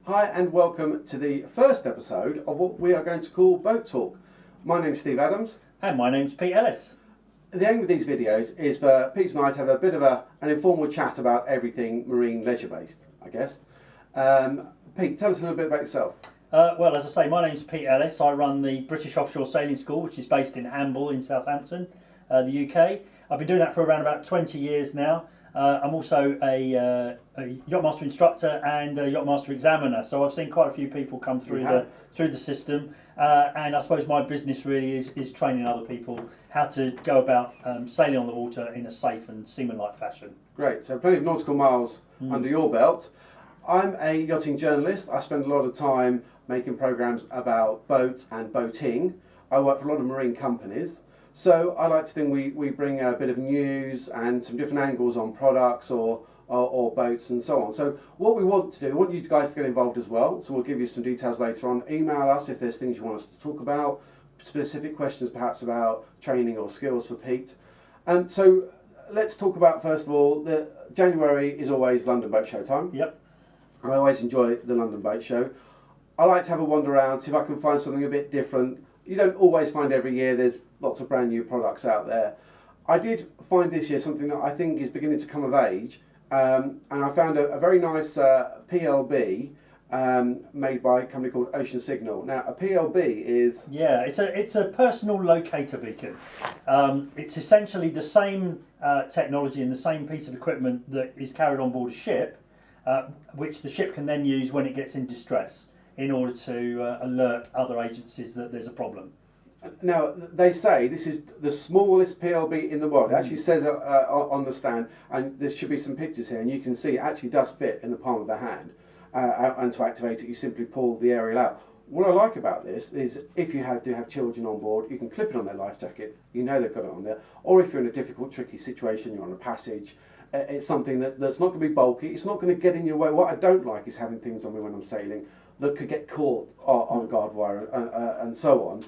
Hi and welcome to the first episode of what we are going to call Boat Talk. My name's Steve Adams. And my name's Pete Ellis. The aim of these videos is for Pete and I to have a bit of an informal chat about everything marine leisure based, I guess. Pete, tell us a little bit about yourself. Well, as I say, my name's Pete Ellis. I run the British Offshore Sailing School, which is based in Hamble in Southampton, the UK. I've been doing that for around about 20 years now. I'm also a Yachtmaster instructor and a Yachtmaster examiner, so I've seen quite a few people come through the system. And I suppose my business really is training other people how to go about sailing on the water in a safe and seaman-like fashion. Great, so plenty of nautical miles under your belt. I'm a yachting journalist. I spend a lot of time making programmes about boats and boating. I work for a lot of marine companies. So I like to think we bring a bit of news and some different angles on products or boats and so on. So what we want to do, we want you guys to get involved as well. So we'll give you some details later on. Email us if there's things you want us to talk about, specific questions perhaps about training or skills for Pete. And so let's talk about, first of all, that January is always London Boat Show time. Yep. I always enjoy the London Boat Show. I like to have a wander around, see if I can find something a bit different. You don't always find every year, there's lots of brand new products out there. I did find this year something that I think is beginning to come of age, and I found a very nice PLB made by a company called Ocean Signal. Now, a PLB is... Yeah, it's a personal locator beacon. It's essentially the same technology and the same piece of equipment that is carried on board a ship, which the ship can then use when it gets in distress in order to alert other agencies that there's a problem. Now, they say this is the smallest PLB in the world. It actually says on the stand, and there should be some pictures here, and you can see it actually does fit in the palm of the hand. And to activate it, you simply pull the aerial out. What I like about this is if you do have children on board, you can clip it on their life jacket, you know they've got it on there, or if you're in a difficult, tricky situation, you're on a passage, it's something that's not going to be bulky, it's not going to get in your way. What I don't like is having things on me when I'm sailing that could get caught on guard wire and so on.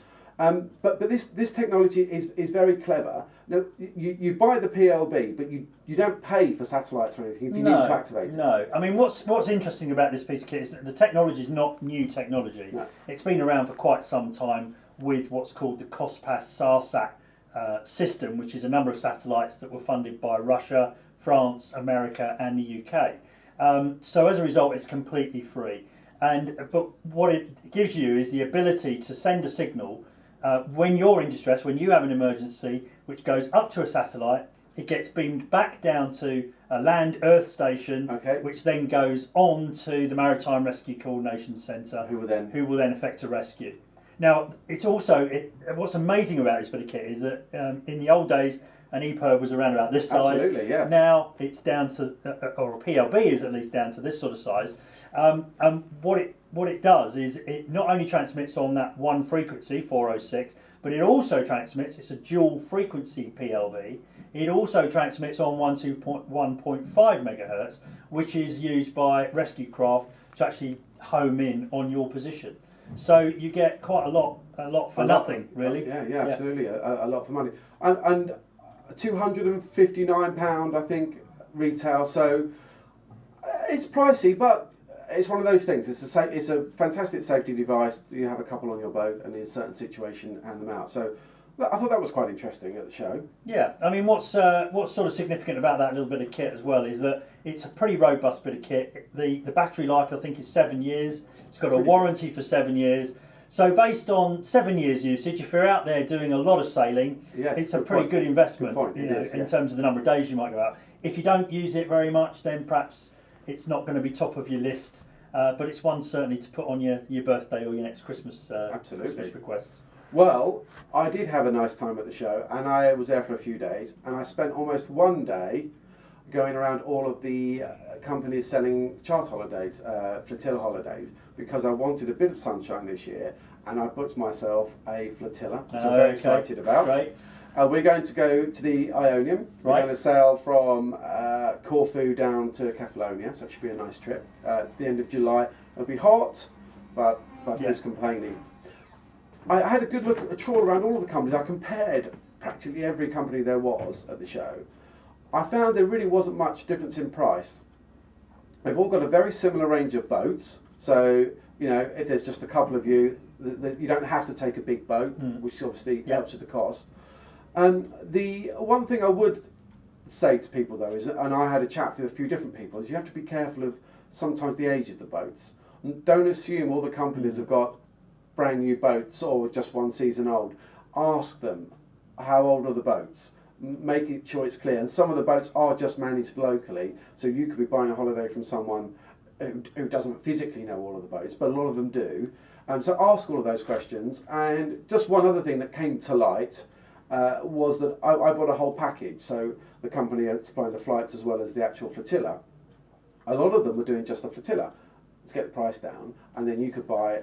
But this technology is very clever. Now, you buy the PLB, but you don't pay for satellites or anything if you need to activate it. No, I mean what's interesting about this piece of kit is that the technology is not new technology. No. It's been around for quite some time with what's called the COSPAS SARSAT system, which is a number of satellites that were funded by Russia, France, America and the UK. So as a result, it's completely free. But what it gives you is the ability to send a signal when you're in distress, when you have an emergency, which goes up to a satellite, it gets beamed back down to a land Earth station, which then goes on to the Maritime Rescue Coordination Centre, who will then effect a rescue. Now, it's also what's amazing about this bit of kit is that in the old days, an EPIRB was around about this size. Absolutely, yeah. Now it's down to, or a PLB is at least down to this sort of size. And what it does is it not only transmits on that one frequency, 406, but it also transmits, it's a dual frequency PLB, it also transmits on 1.5 megahertz, which is used by rescue craft to actually home in on your position. So you get quite a lot for nothing, really. Yeah, absolutely, a lot for money. And £259, I think, retail. So it's pricey, but it's one of those things. It's a fantastic safety device. You have a couple on your boat, and in a certain situation, hand them out. So I thought that was quite interesting at the show. Yeah, I mean, what's sort of significant about that little bit of kit as well is that it's a pretty robust bit of kit. The battery life, I think, is 7 years. It's got a warranty for 7 years. So based on 7 years usage, if you're out there doing a lot of sailing, it's a pretty good investment in terms of the number of days you might go out. If you don't use it very much, then perhaps it's not going to be top of your list. But it's one certainly to put on your birthday or your next Christmas Christmas requests. Well, I did have a nice time at the show, and I was there for a few days, and I spent almost one day going around all of the companies selling charter holidays, flotilla holidays, because I wanted a bit of sunshine this year, and I booked myself a flotilla, which I'm very excited about. Great. We're going to go to the Ionian. We're going to sail from Corfu down to Kefalonia, so it should be a nice trip. At the end of July, it'll be hot, but who's complaining? I had a good look at a trawl around all of the companies. I compared practically every company there was at the show. I found there really wasn't much difference in price. They've all got a very similar range of boats, So, you know, if there's just a couple of you, you don't have to take a big boat, which obviously helps with the cost. The one thing I would say to people though is, and I had a chat with a few different people, is you have to be careful of sometimes the age of the boats. Don't assume all the companies have got brand new boats or just one season old. Ask them, how old are the boats? Make it sure it's clear. And some of the boats are just managed locally, so you could be buying a holiday from someone who doesn't physically know all of the boats, but a lot of them do. So ask all of those questions. And just one other thing that came to light was that I bought a whole package. So the company had supplied the flights as well as the actual flotilla. A lot of them were doing just the flotilla to get the price down, and then you could buy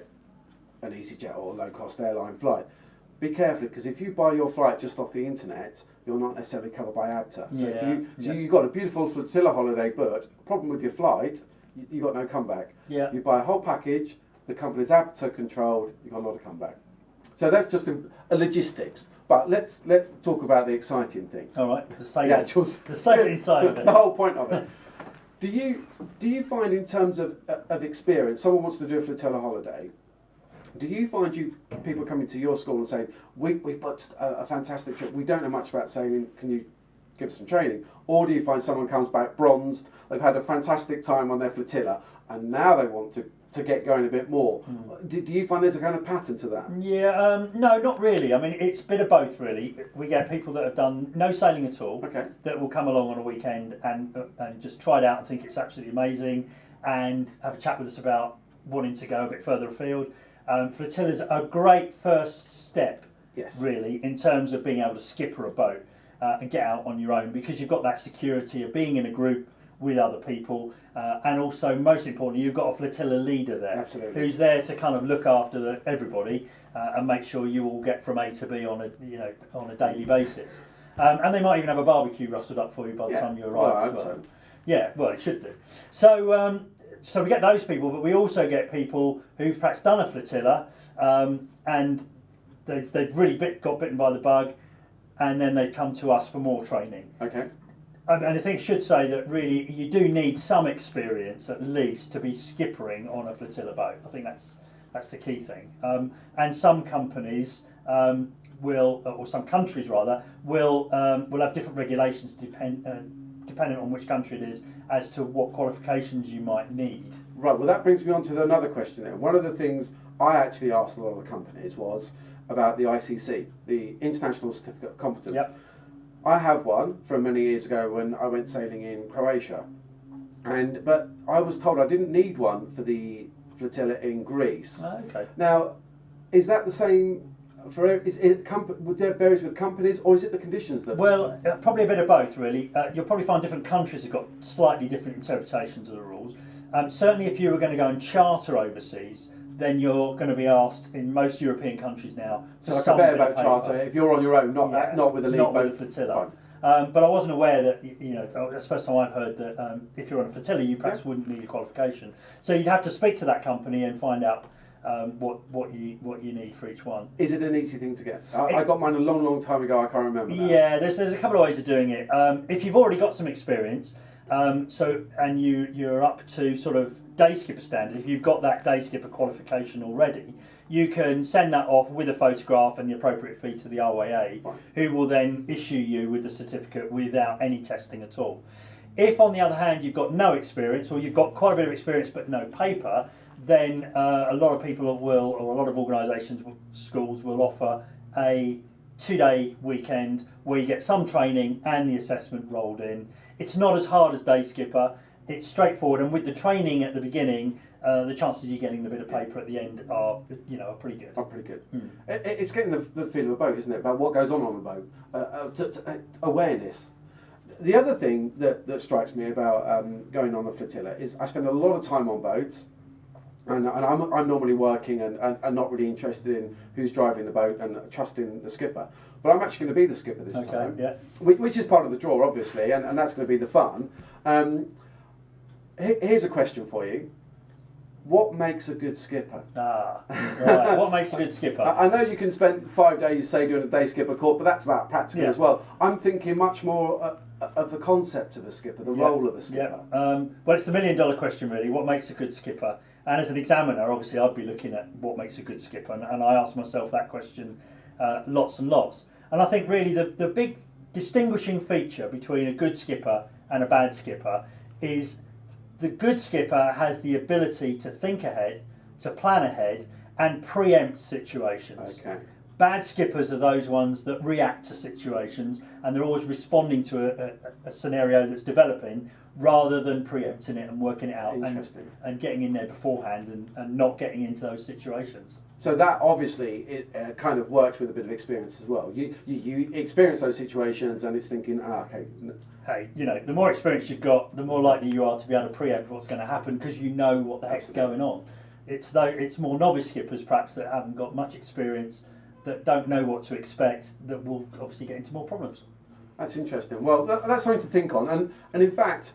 an EasyJet or a low-cost airline flight. Be careful, because if you buy your flight just off the internet, you're not necessarily covered by ABTA. So you've got a beautiful flotilla holiday booked. Problem with your flight, you've got no comeback. Yeah. You buy a whole package, the company's ABTA controlled, you've got a lot of comeback. So that's just a logistics. But let's talk about the exciting thing. All right, the sailing side of it. The whole point of it. Do you find, in terms of experience, someone wants to do a flotilla holiday, do you find people coming to your school and saying, we've booked a fantastic trip, we don't know much about sailing, can you give us some training? Or do you find someone comes back bronzed, they've had a fantastic time on their flotilla, and now they want to get going a bit more? Do you find there's a kind of pattern to that? Yeah, no, not really. I mean, it's a bit of both, really. We get people that have done no sailing at all, that will come along on a weekend and just try it out and think it's absolutely amazing, and have a chat with us about wanting to go a bit further afield. Flotilla's a great first step, really, in terms of being able to skipper a boat and get out on your own, because you've got that security of being in a group with other people, and also, most importantly, you've got a flotilla leader there, who's there to kind of look after everybody and make sure you all get from A to B on a daily basis. And they might even have a barbecue rustled up for you by the time you arrive as well. So. Yeah, well, it should do. So. So we get those people, but we also get people who've perhaps done a flotilla and they've really got bitten by the bug, and then they come to us for more training. Okay. And I think I should say that really you do need some experience at least to be skippering on a flotilla boat. I think that's the key thing. And some companies will, or some countries rather, will have different regulations depending on which country it is, as to what qualifications you might need. Right, well that brings me on to another question then. One of the things I actually asked a lot of the companies was about the ICC, the International Certificate of Competence. Yep. I have one from many years ago when I went sailing in Croatia, but I was told I didn't need one for the flotilla in Greece. Okay. Now, is that the same? Would there varies with companies, or is it the conditions that? Well, probably a bit of both, really. You'll probably find different countries have got slightly different interpretations of the rules. Certainly, if you were going to go and charter overseas, then you're going to be asked in most European countries now. So like a bareboat charter, if you're on your own, not with a lead boat. Not with a flotilla. But I wasn't aware that, that's the first time I've heard that if you're on a flotilla, you perhaps wouldn't need a qualification. So you'd have to speak to that company and find out what you need for each one. Is it an easy thing to get? I got mine a long time ago. I can't remember now. Yeah, there's a couple of ways of doing it. If you've already got some experience, and you're up to sort of day skipper standard, if you've got that day skipper qualification already, you can send that off with a photograph and the appropriate fee to the RYA, who will then issue you with the certificate without any testing at all. If, on the other hand, you've got no experience, or you've got quite a bit of experience but no paper, then a lot of people will, or a lot of organisations, schools will offer a 2-day weekend where you get some training and the assessment rolled in. It's not as hard as day skipper, it's straightforward, and with the training at the beginning, the chances of you getting the bit of paper at the end are pretty good. Are pretty good. It's getting the feel of a boat, isn't it? About what goes on a boat, awareness. The other thing that strikes me about going on the flotilla is I spend a lot of time on boats, and I'm normally working and not really interested in who's driving the boat and trusting the skipper. But I'm actually going to be the skipper this time, which is part of the draw, obviously, and that's going to be the fun. Here's a question for you. What makes a good skipper? Right. What makes a good skipper? I know you can spend 5 days, say, doing a day skipper course, but that's about practical as well. I'm thinking much more of the concept of a skipper, the role of a skipper. Well, it's the $1 million question, really. What makes a good skipper? And as an examiner, obviously, I'd be looking at what makes a good skipper, and I ask myself that question lots and lots. And I think really the big distinguishing feature between a good skipper and a bad skipper is the good skipper has the ability to think ahead, to plan ahead, and preempt situations. Okay. Bad skippers are those ones that react to situations, and they're always responding to a scenario that's developing rather than preempting it and working it out and getting in there beforehand and not getting into those situations. So that obviously it kind of works with a bit of experience as well. You experience those situations and it's thinking, okay. Hey, you know, the more experience you've got, the more likely you are to be able to preempt what's going to happen because you know what the heck's going on. It's more novice skippers perhaps that haven't got much experience, that don't know what to expect, that will obviously get into more problems. That's interesting. Well, that's something to think on, and in fact,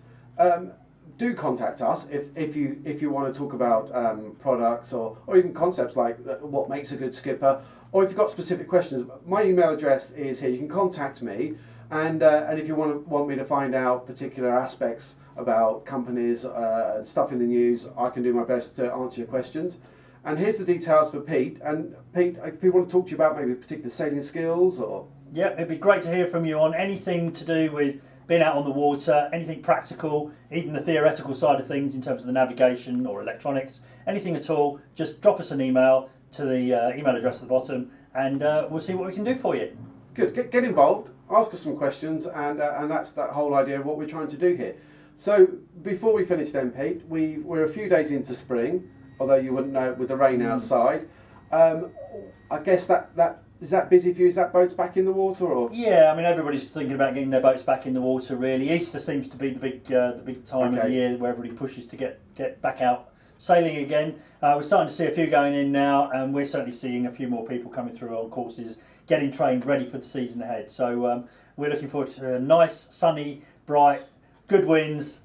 do contact us if you want to talk about products or even concepts like what makes a good skipper, or if you've got specific questions. My email address is here. You can contact me, and if you want me to find out particular aspects about companies and stuff in the news, I can do my best to answer your questions. And here's the details for Pete. And Pete, if people want to talk to you about maybe particular sailing skills or... Yeah, it'd be great to hear from you on anything to do with being out on the water, anything practical, even the theoretical side of things in terms of the navigation or electronics, anything at all. Just drop us an email to the email address at the bottom, and we'll see what we can do for you. Good. Get involved, ask us some questions, and that's that whole idea of what we're trying to do here. So before we finish then, Pete, we're a few days into spring, although you wouldn't know with the rain outside. I guess that is that busy for you? Is that boats back in the water, or? Yeah, I mean everybody's thinking about getting their boats back in the water. Really, Easter seems to be the big time of the year where everybody pushes to get back out sailing again. We're starting to see a few going in now, and we're certainly seeing a few more people coming through on courses, getting trained, ready for the season ahead. So we're looking forward to a nice, sunny, bright, good winds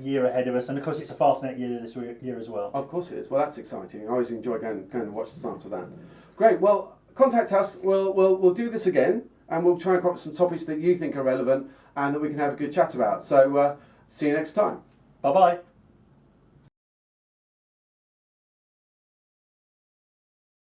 year ahead of us, and of course it's a Fastnet year this year as well. Of course it is. Well, that's exciting. I always enjoy going and watch the start of that. Great. Well, contact us. We'll do this again, and we'll try and come up with some topics that you think are relevant and that we can have a good chat about. So see you next time. Bye bye.